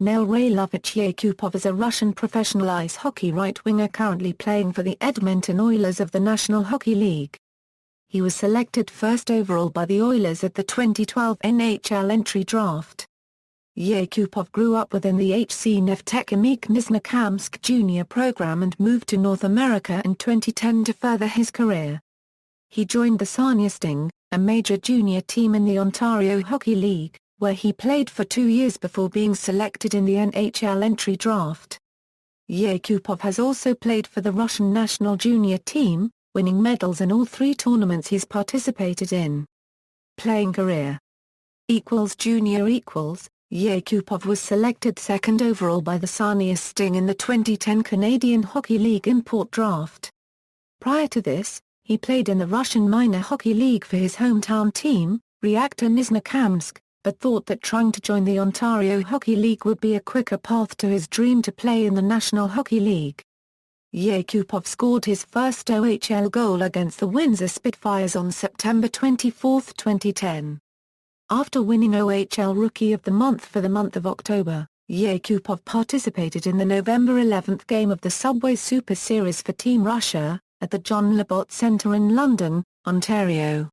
Railovich Yakupov is a Russian professional ice hockey right-winger currently playing for the Edmonton Oilers of the National Hockey League. He was selected first overall by the Oilers at the 2012 NHL Entry Draft. Yakupov grew up within the HC Neftekhimik Nizhnekamsk junior program and moved to North America in 2010 to further his career. He joined the Sarnia Sting, a major junior team in the Ontario Hockey League, where he played for 2 years before being selected in the NHL Entry Draft. Yakupov has also played for the Russian national junior team, winning medals in all 3 tournaments he's participated in. Playing career =junior Yakupov was selected second overall by the Sarnia Sting in the 2010 Canadian Hockey League import draft. Prior to this, he played in the Russian Minor Hockey League for his hometown team, Reaktor Nizhnekamsk, but thought that trying to join the Ontario Hockey League would be a quicker path to his dream to play in the National Hockey League. Yakupov scored his first OHL goal against the Windsor Spitfires on September 24, 2010. After winning OHL Rookie of the Month for the month of October, Yakupov participated in the November 11th game of the Subway Super Series for Team Russia, at the John Labatt Centre in London, Ontario.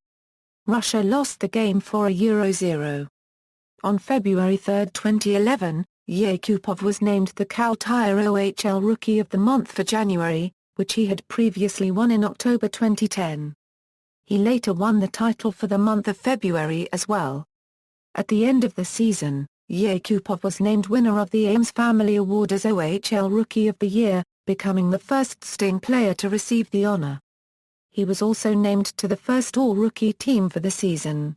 Russia lost the game 4-0. On February 3, 2011, Yakupov was named the Cow Tire OHL Rookie of the Month for January, which he had previously won in October 2010. He later won the title for the month of February as well. At the end of the season, Yakupov was named winner of the Ames Family Award as OHL Rookie of the Year, becoming the first Sting player to receive the honor. He was also named to the first All-Rookie team for the season.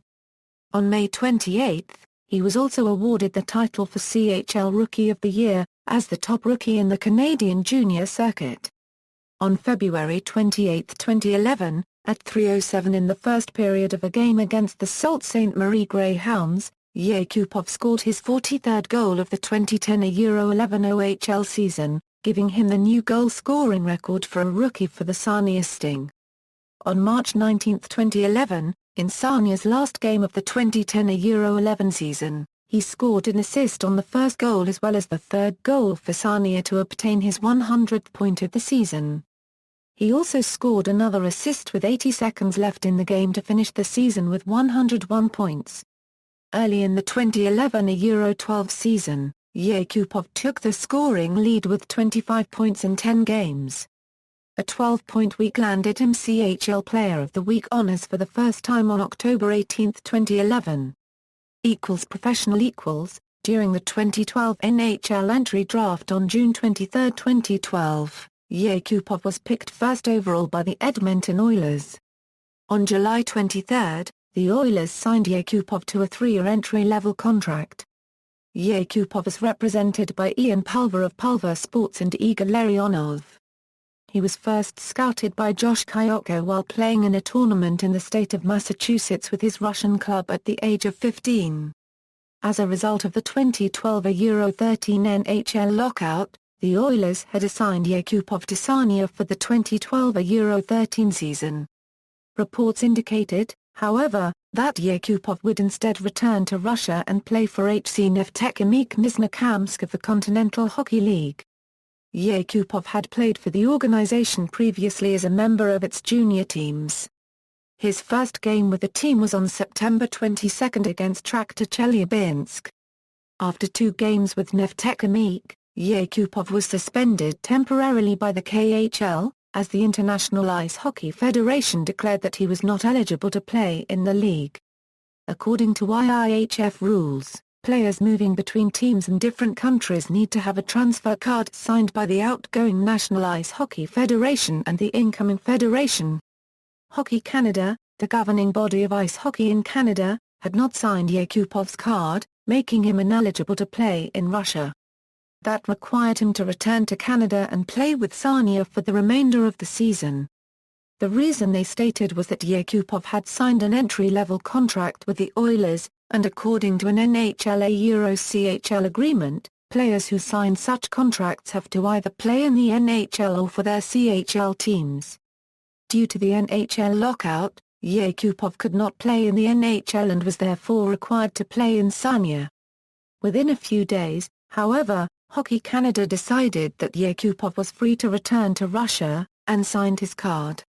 On May 28, he was also awarded the title for CHL Rookie of the Year, as the top rookie in the Canadian junior circuit. On February 28, 2011, at 3:07 in the first period of a game against the Sault Ste. Marie Greyhounds, Yakupov scored his 43rd goal of the 2010-11 OHL season, giving him the new goal-scoring record for a rookie for the Sarnia Sting. On March 19, 2011, in Sarnia's last game of the 2010-11 season, he scored an assist on the first goal as well as the 3rd goal for Sarnia to obtain his 100th point of the season. He also scored another assist with 80 seconds left in the game to finish the season with 101 points. Early in the 2011-12 season, Yakupov took the scoring lead with 25 points in 10 games. A 12-point week landed him CHL Player of the Week honors for the first time on October 18, 2011. Professional During the 2012 NHL Entry Draft on June 23, 2012, Yakupov was picked first overall by the Edmonton Oilers. On July 23, the Oilers signed Yakupov to a 3-year entry-level contract. Yakupov is represented by Ian Pulver of Pulver Sports and Igor Larionov. He was first scouted by Josh Kyoko while playing in a tournament in the state of Massachusetts with his Russian club at the age of 15. As a result of the 2012 Euro 13 NHL lockout, the Oilers had assigned Yakupov to Sarnia for the 2012 Euro 13 season. Reports indicated, however, that Yakupov would instead return to Russia and play for HC Neftekhimik Nizhnekamsk of the Continental Hockey League. Yakupov had played for the organization previously as a member of its junior teams. His first game with the team was on September 22 against Traktor Chelyabinsk. After 2 games with Neftekhimik, Yakupov was suspended temporarily by the KHL, as the International Ice Hockey Federation declared that he was not eligible to play in the league. According to IIHF rules, players moving between teams in different countries need to have a transfer card signed by the outgoing National Ice Hockey Federation and the incoming federation. Hockey Canada, the governing body of ice hockey in Canada, had not signed Yakupov's card, making him ineligible to play in Russia. That required him to return to Canada and play with Sarnia for the remainder of the season. The reason they stated was that Yakupov had signed an entry-level contract with the Oilers, and according to an NHLA Euro-CHL agreement, players who sign such contracts have to either play in the NHL or for their CHL teams. Due to the NHL lockout, Yakupov could not play in the NHL and was therefore required to play in Sarnia. Within a few days, However, Hockey Canada decided that Yakupov was free to return to Russia, and signed his card.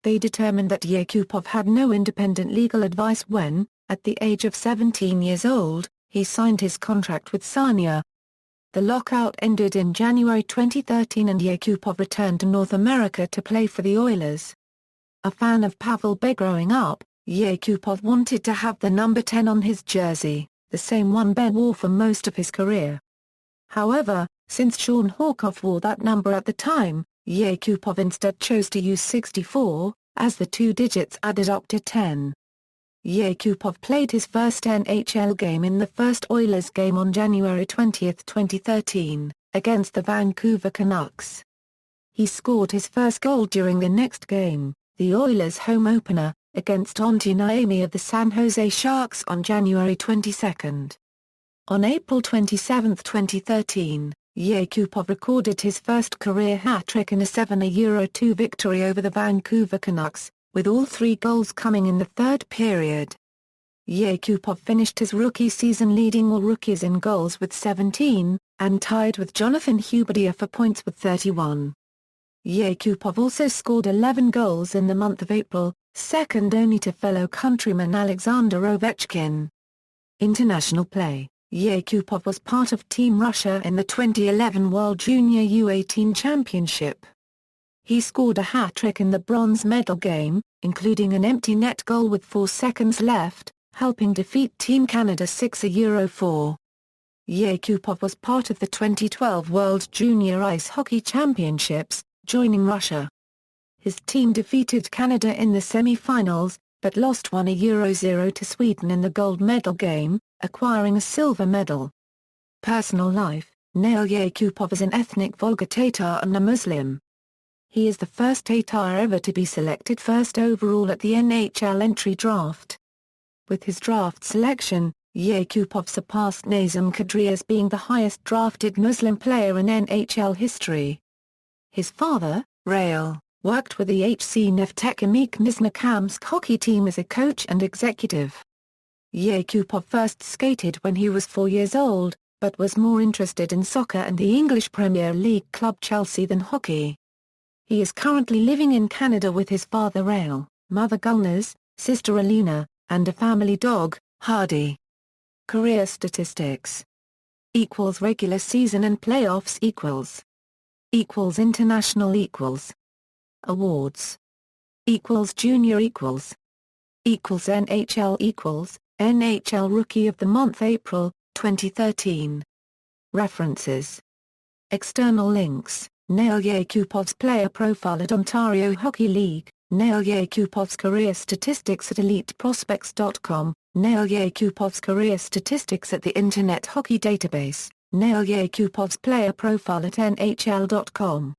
They determined that Yakupov had no independent legal advice when, at the age of 17 years old, he signed his contract with Sarnia. The lockout ended in January 2013 and Yakupov returned to North America to play for the Oilers. A fan of Pavel Bure growing up, Yakupov wanted to have the number 10 on his jersey, the same one Bure wore for most of his career. However, since Sean Horcoff wore that number at the time, Yakupov instead chose to use 64, as the two digits added up to 10. Yakupov played his first NHL game in the first Oilers game on January 20, 2013, against the Vancouver Canucks. He scored his first goal during the next game, the Oilers' home opener, against Antti Niemi of the San Jose Sharks on January 22. On April 27, 2013, Yakupov recorded his first career hat-trick in a 7-2 victory over the Vancouver Canucks, with all three goals coming in the third period. Yakupov finished his rookie season leading all rookies in goals with 17, and tied with Jonathan Huberdeau for points with 31. Yakupov also scored 11 goals in the month of April, second only to fellow countryman Alexander Ovechkin. International play: Yakupov was part of Team Russia in the 2011 World Junior U18 Championship. He scored a hat-trick in the bronze medal game, including an empty net goal with 4 seconds left, helping defeat Team Canada 6-4. Yakupov was part of the 2012 World Junior Ice Hockey Championships, joining Russia. His team defeated Canada in the semi-finals, but lost 1-0 to Sweden in the gold medal game, acquiring a silver medal. Personal life: Nail Yakupov is an ethnic Volga Tatar and a Muslim. He is the first Tatar ever to be selected first overall at the NHL Entry Draft. With his draft selection, Yakupov surpassed Nazem Kadri as being the highest drafted Muslim player in NHL history. His father, Rail, worked with the HC Neftekhimik Nizhnekamsk hockey team as a coach and executive. Yakupov first skated when he was 4 years old, but was more interested in soccer and the English Premier League club Chelsea than hockey. He is currently living in Canada with his father Rail, mother Gulnaz, sister Alina, and a family dog, Hardy. Career statistics: Regular season and playoffs International Awards Junior NHL Rookie of the Month April, 2013. References. External links: Nail Yakupov's player profile at Ontario Hockey League, Nail Yakupov's career statistics at EliteProspects.com, Nail Yakupov's career statistics at the Internet Hockey Database, Nail Yakupov's player profile at NHL.com.